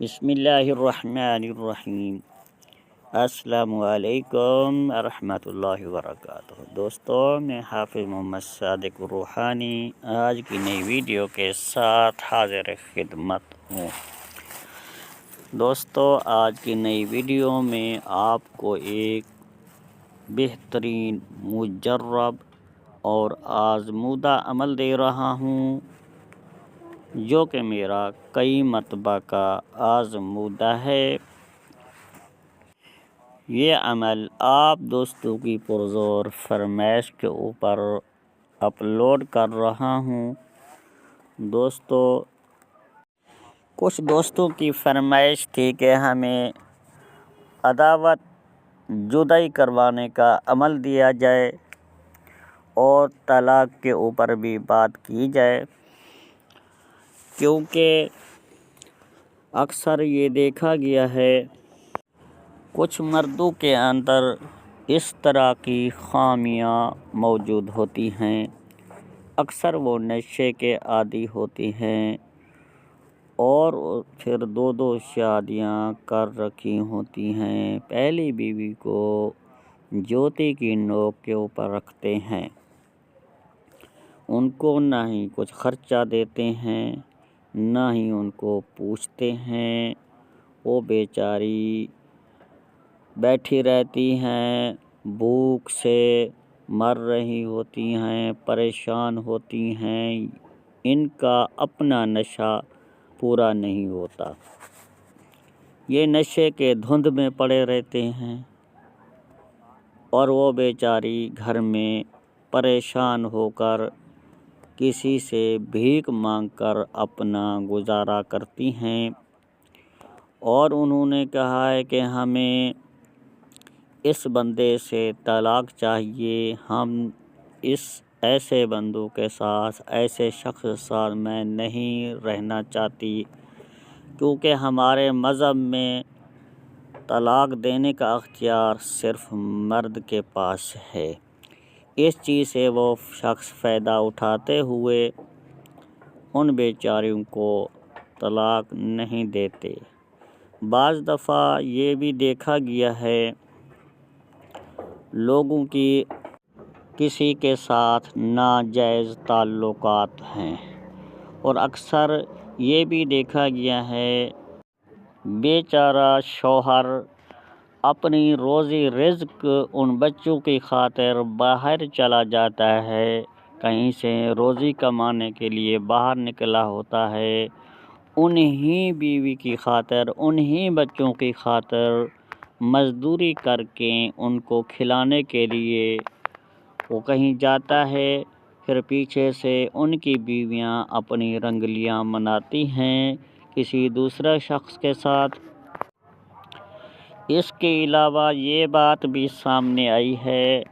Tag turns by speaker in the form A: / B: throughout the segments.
A: بسم اللہ الرحمن الرحیم۔ السلام علیکم ورحمۃ اللہ وبرکاتہ۔ دوستو، میں حافظ محمد صادق روحانی آج کی نئی ویڈیو کے ساتھ حاضر خدمت ہوں۔ دوستو، آج کی نئی ویڈیو میں آپ کو ایک بہترین، مجرب اور آزمودہ عمل دے رہا ہوں جو کہ میرا کئی مرتبہ کا آزمودہ ہے۔ یہ عمل آپ دوستوں کی پرزور فرمائش کے اوپر اپلوڈ کر رہا ہوں۔ دوستو، کچھ دوستوں کی فرمائش تھی کہ ہمیں عداوت جدائی کروانے کا عمل دیا جائے اور طلاق کے اوپر بھی بات کی جائے، کیونکہ اکثر یہ دیکھا گیا ہے کچھ مردوں کے اندر اس طرح کی خامیاں موجود ہوتی ہیں۔ اکثر وہ نشے کے عادی ہوتی ہیں اور پھر دو شادیاں کر رکھی ہوتی ہیں۔ پہلی بیوی کو جوتی کی نوک کے اوپر رکھتے ہیں، ان کو نہ ہی کچھ خرچہ دیتے ہیں، نہ ہی ان کو پوچھتے ہیں۔ وہ بیچاری بیٹھی رہتی ہیں، بھوک سے مر رہی ہوتی ہیں، پریشان ہوتی ہیں، ان کا اپنا نشہ پورا نہیں ہوتا، یہ نشے کے دھند میں پڑے رہتے ہیں اور وہ بیچاری گھر میں پریشان ہو کر کسی سے بھیک مانگ کر اپنا گزارا کرتی ہیں۔ اور انہوں نے کہا ہے کہ ہمیں اس بندے سے طلاق چاہیے، ہم اس ایسے بندوں کے ساتھ، ایسے شخص کے ساتھ میں نہیں رہنا چاہتی، کیونکہ ہمارے مذہب میں طلاق دینے کا اختیار صرف مرد کے پاس ہے۔ اس چیز سے وہ شخص فائدہ اٹھاتے ہوئے ان بیچاریوں کو طلاق نہیں دیتے۔ بعض دفعہ یہ بھی دیکھا گیا ہے لوگوں کی کسی کے ساتھ ناجائز تعلقات ہیں، اور اکثر یہ بھی دیکھا گیا ہے بیچارہ شوہر اپنی روزی رزق ان بچوں کی خاطر باہر چلا جاتا ہے، کہیں سے روزی کمانے کے لیے باہر نکلا ہوتا ہے، انہی بیوی کی خاطر، انہی بچوں کی خاطر مزدوری کر کے ان کو کھلانے کے لیے وہ کہیں جاتا ہے، پھر پیچھے سے ان کی بیویاں اپنی رنگلیاں مناتی ہیں کسی دوسرے شخص کے ساتھ۔ اس کے علاوہ یہ بات بھی سامنے آئی ہے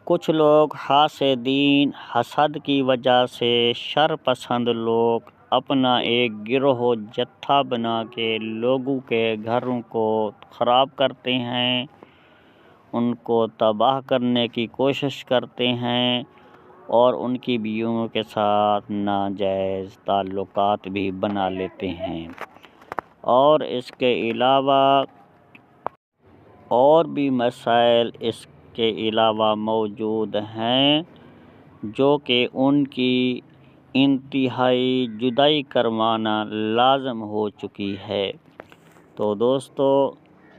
A: کچھ لوگ حاسدین، حسد کی وجہ سے شر پسند لوگ اپنا ایک گروہ جتھا بنا کے لوگوں کے گھروں کو خراب کرتے ہیں، ان کو تباہ کرنے کی کوشش کرتے ہیں اور ان کی بیویوں کے ساتھ ناجائز تعلقات بھی بنا لیتے ہیں۔ اور اس کے علاوہ اور بھی مسائل اس کے علاوہ موجود ہیں جو کہ ان کی انتہائی جدائی کروانا لازم ہو چکی ہے۔ تو دوستو،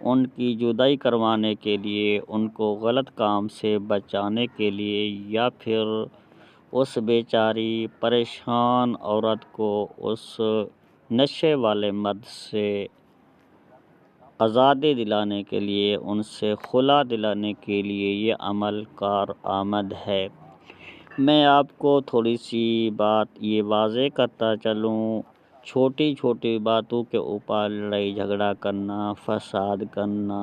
A: ان کی جدائی کروانے کے لیے، ان کو غلط کام سے بچانے کے لیے، یا پھر اس بیچاری پریشان عورت کو اس نشے والے مرد سے آزادی دلانے کے لیے، ان سے خلا دلانے کے لیے یہ عمل کارآمد ہے۔ میں آپ کو تھوڑی سی بات یہ واضح کرتا چلوں، چھوٹی چھوٹی باتوں کے اوپر لڑائی جھگڑا کرنا، فساد کرنا،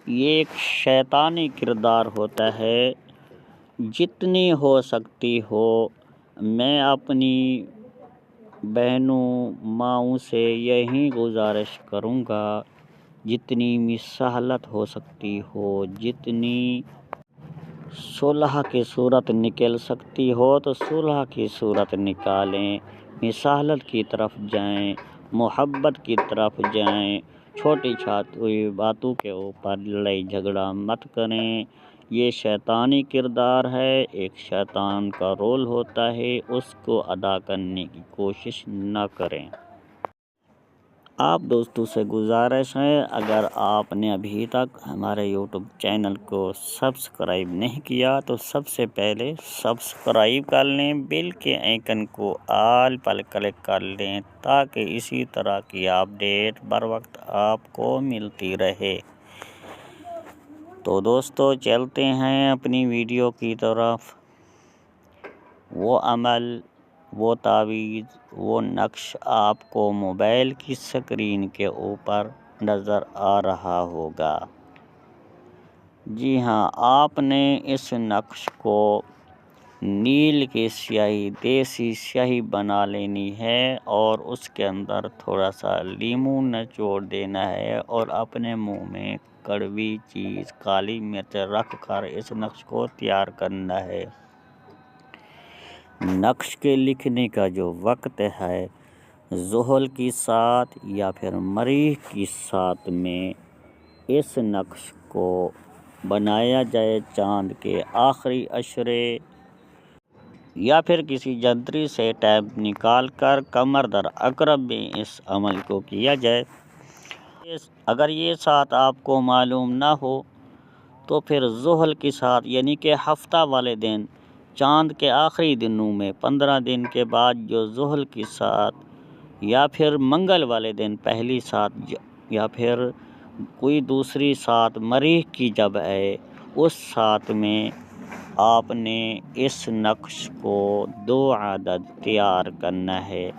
A: یہ ایک شیطانی کردار ہوتا ہے۔ جتنی ہو سکتی ہو میں اپنی بہنوں، ماؤں سے یہی گزارش کروں گا، جتنی بھی سہولت ہو سکتی ہو، جتنی صلح کی صورت نکل سکتی ہو تو صلح کی صورت نکالیں، سہولت کی طرف جائیں محبت کی طرف جائیں، چھوٹی چھوٹی باتوں کے اوپر لڑائی جھگڑا مت کریں۔ یہ شیطانی کردار ہے، ایک شیطان کا رول ہوتا ہے، اس کو ادا کرنے کی کوشش نہ کریں۔ آپ دوستوں سے گزارش ہے، اگر آپ نے ابھی تک ہمارے یوٹیوب چینل کو سبسکرائب نہیں کیا تو سب سے پہلے سبسکرائب کر لیں، بیل کے آئیکن کو آل پر کلک کر لیں تاکہ اسی طرح کی اپڈیٹ بر وقت آپ کو ملتی رہے۔ تو دوستو چلتے ہیں اپنی ویڈیو کی طرف۔ وہ عمل، وہ تعویذ، وہ نقش آپ کو موبائل کی اسکرین کے اوپر نظر آ رہا ہوگا۔ جی ہاں، آپ نے اس نقش کو نیل کی سیاہی، دیسی سیاہی بنا لینی ہے اور اس کے اندر تھوڑا سا لیموں نچوڑ دینا ہے اور اپنے منہ میں کڑوی چیز کالی مرچ رکھ کر اس نقش کو تیار کرنا ہے۔ نقش کے لکھنے کا جو وقت ہے، ظہر کی سات یا پھر مریخ کی سات میں اس نقش کو بنایا جائے۔ چاند کے آخری عشرے یا پھر کسی جنتری سے ٹائم نکال کر قمر در عقرب میں اس عمل کو کیا جائے۔ اگر یہ سات آپ کو معلوم نہ ہو تو پھر ظہر کی سات یعنی کہ ہفتہ والے دن، چاند کے آخری دنوں میں 15 دن کے بعد جو ظہر کی سات یا پھر منگل والے دن پہلی سات یا پھر کوئی دوسری سات مریخ کی جب ہے، اس سات میں آپ نے اس نقش کو 2 عدد تیار کرنا ہے۔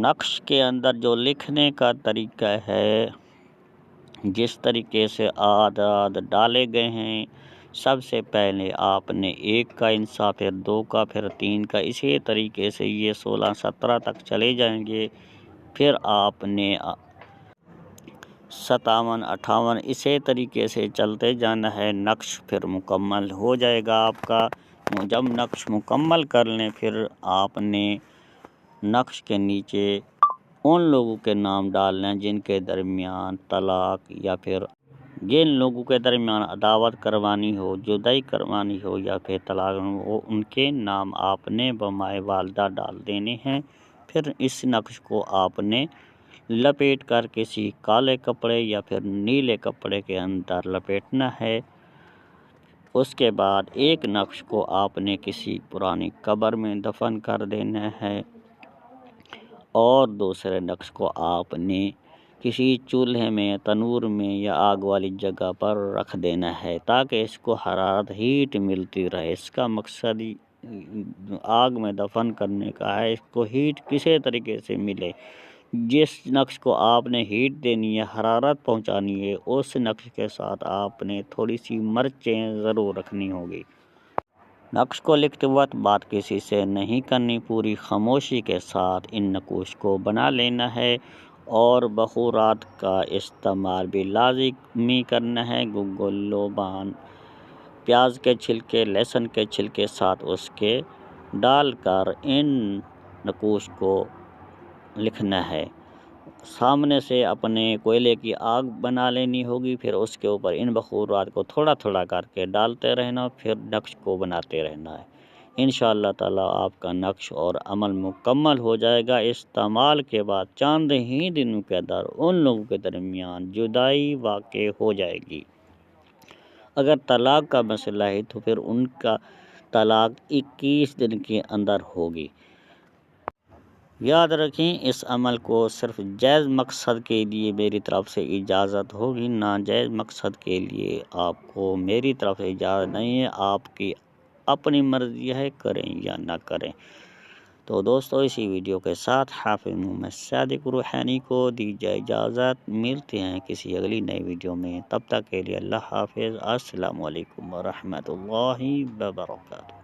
A: نقش کے اندر جو لکھنے کا طریقہ ہے، جس طریقے سے اعداد ڈالے گئے ہیں، سب سے پہلے آپ نے 1 کا انصاف، پھر 2 کا، پھر 3 کا، اسی طریقے سے یہ 16 17 تک چلے جائیں گے۔ پھر آپ نے 57 58 اسی طریقے سے چلتے جانا ہے۔ نقش پھر مکمل ہو جائے گا آپ کا۔ جب نقش مکمل کر لیں پھر آپ نے نقش کے نیچے ان لوگوں کے نام ڈالنے ہیں جن کے درمیان طلاق یا پھر جن لوگوں کے درمیان عداوت کروانی ہو، جدائی کروانی ہو یا پھر طلاق ہو، ان کے نام آپ نے بمائے والدہ ڈال دینے ہیں۔ پھر اس نقش کو آپ نے لپیٹ کر کسی کالے کپڑے یا پھر نیلے کپڑے کے اندر لپیٹنا ہے۔ اس کے بعد ایک نقش کو آپ نے کسی پرانی قبر میں دفن کر دینا ہے اور دوسرے نقش کو آپ نے کسی چولہے میں، تنور میں یا آگ والی جگہ پر رکھ دینا ہے تاکہ اس کو حرارت، ہیٹ ملتی رہے۔ اس کا مقصد آگ میں دفن کرنے کا ہے، اس کو ہیٹ کسی طریقے سے ملے۔ جس نقش کو آپ نے ہیٹ دینی ہے، حرارت پہنچانی ہے، اس نقش کے ساتھ آپ نے تھوڑی سی مرچیں ضرور رکھنی ہوگی۔ نقش کو لکھتے وقت بات کسی سے نہیں کرنی، پوری خاموشی کے ساتھ ان نقوش کو بنا لینا ہے اور بخورات کا استعمال بھی لازمی کرنا ہے۔ گگل، لوبان، پیاز کے چھلکے، لہسن کے چھلکے ساتھ اس کے ڈال کر ان نقوش کو لکھنا ہے۔ سامنے سے اپنے کوئلے کی آگ بنا لینی ہوگی، پھر اس کے اوپر ان بخورات کو تھوڑا تھوڑا کر کے ڈالتے رہنا، پھر نقش کو بناتے رہنا ہے۔ انشاءاللہ تعالیٰ آپ کا نقش اور عمل مکمل ہو جائے گا۔ استعمال کے بعد چند ہی دنوں کے اندر ان لوگوں کے درمیان جدائی واقع ہو جائے گی۔ اگر طلاق کا مسئلہ ہے تو پھر ان کا طلاق 21 دن کے اندر ہوگی۔ یاد رکھیں، اس عمل کو صرف جائز مقصد کے لیے میری طرف سے اجازت ہوگی، ناجائز مقصد کے لیے آپ کو میری طرف سے اجازت نہیں ہے۔ آپ کی اپنی مرضی ہے، کریں یا نہ کریں۔ تو دوستو اسی ویڈیو کے ساتھ حافظ محمد صادق روحانی کو دیجیے اجازت۔ ملتے ہیں کسی اگلی نئی ویڈیو میں، تب تک کے لیے اللہ حافظ۔ السلام علیکم ورحمۃ اللہ وبرکاتہ۔